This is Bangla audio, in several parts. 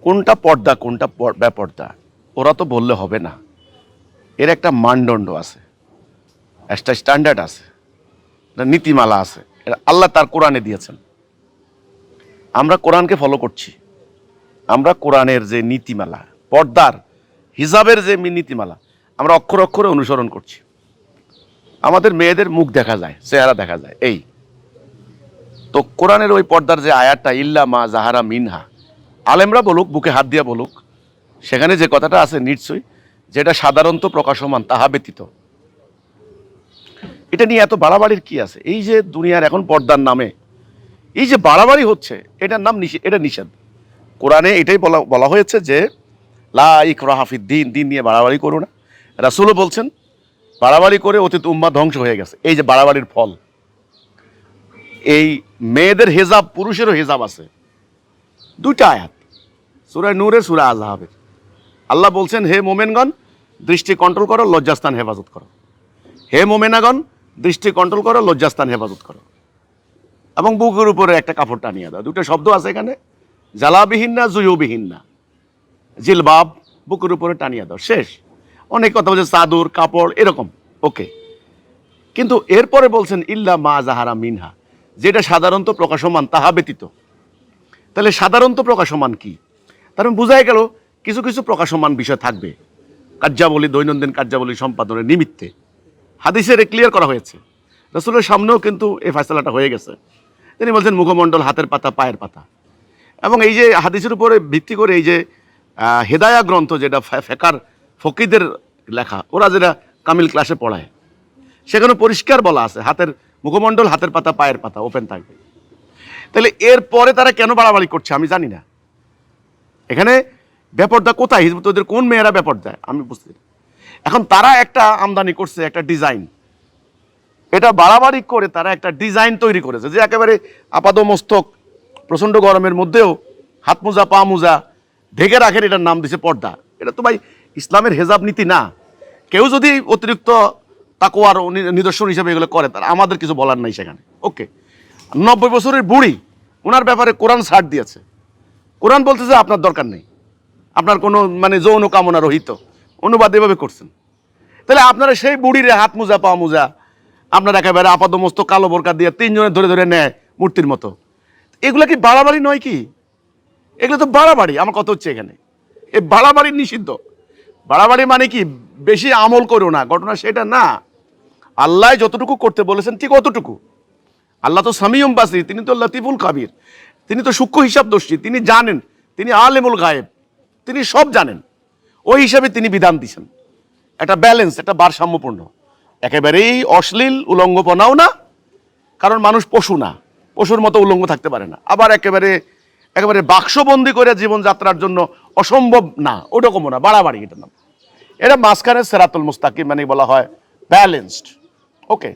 কোনটা পর্দা কোনটা বেপর্দা ওরা তো বললে হবে না। এর একটা মানদণ্ড আছে, একটা স্ট্যান্ডার্ড আছে, একটা নীতিমালা আছে। এটা আল্লাহ তার কোরআনে দিয়েছেন। আমরা কোরআনকে ফলো করছি। আমরা কোরআনের যে নীতিমালা, পর্দার হিজাবের যে নীতিমালা, আমরা অক্ষর অক্ষরে অনুসরণ করছি। আমাদের মেয়েদের মুখ দেখা যায়, চেহারা দেখা যায়। এই তো কোরআনের ওই পর্দার যে আয়াতটা, ইল্লা মা জাহারা মিনহা, আলেমরা বলুক, বুকে হাত দিয়া বলুক, সেখানে যে কথাটা আছে নিশ্চয়ই, যেটা সাধারণত প্রকাশমান তাহা ব্যতীত। এটা নিয়ে এত বাড়াবাড়ির কি আছে? এই যে দুনিয়ার এখন পর্দার নামে এই যে বাড়াবাড়ি হচ্ছে, এটার নাম এটা নিষেধ। কোরআনে এটাই বলা হয়েছে যে লা ইকরাহা ফিদ্দিন, দিন নিয়ে বাড়াবাড়ি করো না। রাসূলও বলছেন বাড়াবাড়ি করে অতীত উম্মাহ ধ্বংস হয়ে গেছে। এই যে বাড়াবাড়ির ফল, এই মেয়েদের হেজাব, পুরুষেরও হেজাব আছে। দুইটা আয়াত, সূরা নূরের, সূরা আযহাবের। আল্লাহ বলছেন, হে মোমেনগণ, দৃষ্টি কন্ট্রোল করো, লজ্জাস্থান হেফাজত করো। হে মোমেনাগণ, দৃষ্টি কন্ট্রোল করো, লজ্জাস্থান হেফাজত করো। এবং বুকের উপরে একটা কাপড় টানিয়ে দাও। দুটো শব্দ আছে এখানে, জালাবিহীন না, জুয়ুবিহীন না। জিলবাব, বুকের উপরে টানিয়ে দাও, শেষ। অনেক কথা বলছে চাদর, কাপড়, এরকম, ওকে। কিন্তু এরপরে বলছেন ইল্লা মা জাহারা মিনহা, যেটা সাধারণত প্রকাশমান তাহা ব্যতীত। তাহলে সাধারণত প্রকাশমান কি? তার মানে বোঝাই গেল কিছু কিছু প্রকাশমান বিষয় থাকবে, কার্যাবলী, দৈনন্দিন কার্যাবলী সম্পাদনের নিমিত্তে। হাদিসের ক্লিয়ার করা হয়েছে, রাসূলের সামনেও কিন্তু এই ফয়সালাটা হয়ে গেছে। তিনি বলছেন মুখমণ্ডল, হাতের পাতা, পায়ের পাতা। এবং এই যে হাদিসের উপরে ভিত্তি করে এই যে হেদায়া গ্রন্থ, যেটা ফেকার ফকিদের লেখা, ওরা যেটা কামিল ক্লাসে পড়ায়, সেখানে পরিষ্কার বলা আছে হাতের মুখমণ্ডল, হাতের পাতা, পায়ের পাতা ওপেন থাকবে। তাহলে এরপরে তারা কেন বাড়াবাড়ি করছে আমি জানি না। এখানে বেপর্দা কোথায়? হিজবুতদের কোন মেয়েরা বেপর্দায় আমি বুঝতে পারি। এখন তারা একটা আমদানি করছে, একটা ডিজাইন, এটা বাড়াবাড়ি করে তারা একটা ডিজাইন তৈরি করেছে যে একেবারে আপাদমস্তক প্রচণ্ড গরমের মধ্যেও হাত মোজা, পা মোজা ঢেকে রাখেন, এটার নাম দিছে পর্দা। এটা তো ভাই ইসলামের হেজাব নীতি না। কেউ যদি অতিরিক্ত তাকওয়ার নিদর্শন হিসেবে এগুলো করে, তার আমাদের কিছু বলার নাই সেখানে, ওকে। 90 বছরের বুড়ি, ওনার ব্যাপারে কোরআন ছাড় দিয়েছে। কোরআন বলতেছে আপনার দরকার নেই, আপনার কোনো মানে যৌন কামনা রহিত, অনুবাদ এভাবে করছেন। তাহলে আপনারা সেই বুড়ির হাত মোজা, পা মোজা, আপনার একেবারে আপাদমস্ত কালো বোরকা দিয়ে 3 জনে ধরে ধরে নেয় মূর্তির মতো। এগুলো কি বাড়াবাড়ি নয় কি? এগুলো তো বাড়াবাড়ি। আমার কথা হচ্ছে এখানে এই বাড়াবাড়ি নিষিদ্ধ। বাড়াবাড়ি মানে কি বেশি আমল করো না, ঘটনা সেটা না। আল্লাহ যতটুকু করতে বলেছেন ঠিক অতটুকু। আল্লাহ তো সামিউম বাসির, তিনি তো লতিফুল খাবির, তিনি তো সূক্ষ্ম হিসাবদর্শী, তিনি জানেন, তিনি আলেমুল গায়েব, তিনি সব জানেন। ওই হিসাবে তিনি বিধান দিচ্ছেন, একটা ব্যালেন্স, একটা ভারসাম্যপূর্ণ। একেবারেই অশ্লীল উলঙ্গপনাও না, কারণ মানুষ পশু না, পশুর মতো উলঙ্গ থাকতে পারে না। আবার একেবারে একেবারে বাক্সবন্দি করে জীবনযাত্রার জন্য অসম্ভব না, ওরকমও না, বাড়াবাড়ি এটা না। এটা মাঝখানে সেরাতুল মুস্তাকিম, মানে বলা হয় ব্যালেন্সড, ওকে,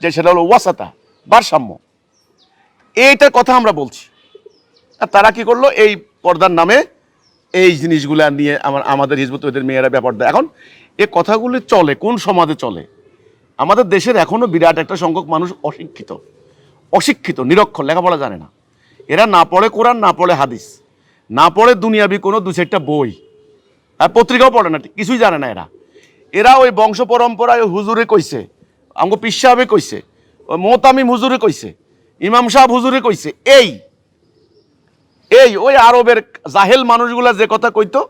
যে সেটা হলো ওয়াসাতা, ভারসাম্য। এইটার কথা আমরা বলছি। আর তারা কি করলো? এই পর্দার নামে এই জিনিসগুলো নিয়ে আমাদের হিজবুতের মেয়েরা ব্যাপার দেয়। এখন এই কথাগুলি চলে কোন সমাজে চলে? আমাদের দেশের এখনো বিরাট একটা সংখ্যক মানুষ অশিক্ষিত, নিরক্ষর, লেখাপড়া জানে না। এরা না পড়ে কোরআন, না পড়ে হাদিস, না পড়ে দুনিয়াবি কোনো 2-4টা বই, আর পত্রিকাও পড়ে না, কিছুই জানে না। এরা ওই বংশ পরম্পরায় হুজুরে কইছে, আমগো পীর সাহেবে কইছে, ওই মোহতামিম হুজুরে কইছে, ইমাম সাহেব হুজুরে কইছে, এই ওই আরবের জাহেল মানুষগুলা যে কথা কইতো,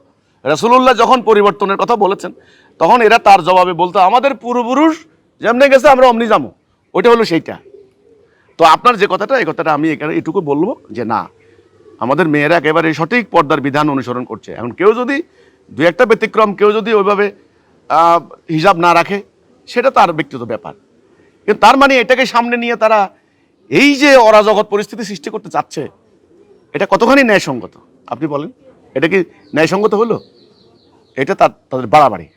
রাসূলুল্লাহ যখন পরিবর্তনের কথা বলেছেন, তখন এরা তার জবাবে বলতো আমাদের পূর্বপুরুষ যেমনি গেছে আমরা অমনি যাবো। ওইটা হলো সেইটা। তো আপনার যে কথাটা, এই কথাটা আমি এখানে এটুকু বলবো যে না, আমাদের মেয়েরা একেবারে সঠিক পর্দার বিধান অনুসরণ করছে। এখন কেউ যদি 2-1টা ব্যতিক্রম, কেউ যদি ওইভাবে হিসাব না রাখে, সেটা তার ব্যক্তিগত ব্যাপার। কিন্তু তার মানে এটাকে সামনে নিয়ে তারা এই যে অরাজকত পরিস্থিতি সৃষ্টি করতে চাচ্ছে, এটা কতখানি ন্যায়সঙ্গত আপনি বলেন? এটা কি ন্যায়সঙ্গত হলো? এটা তাদের বাড়াবাড়ি।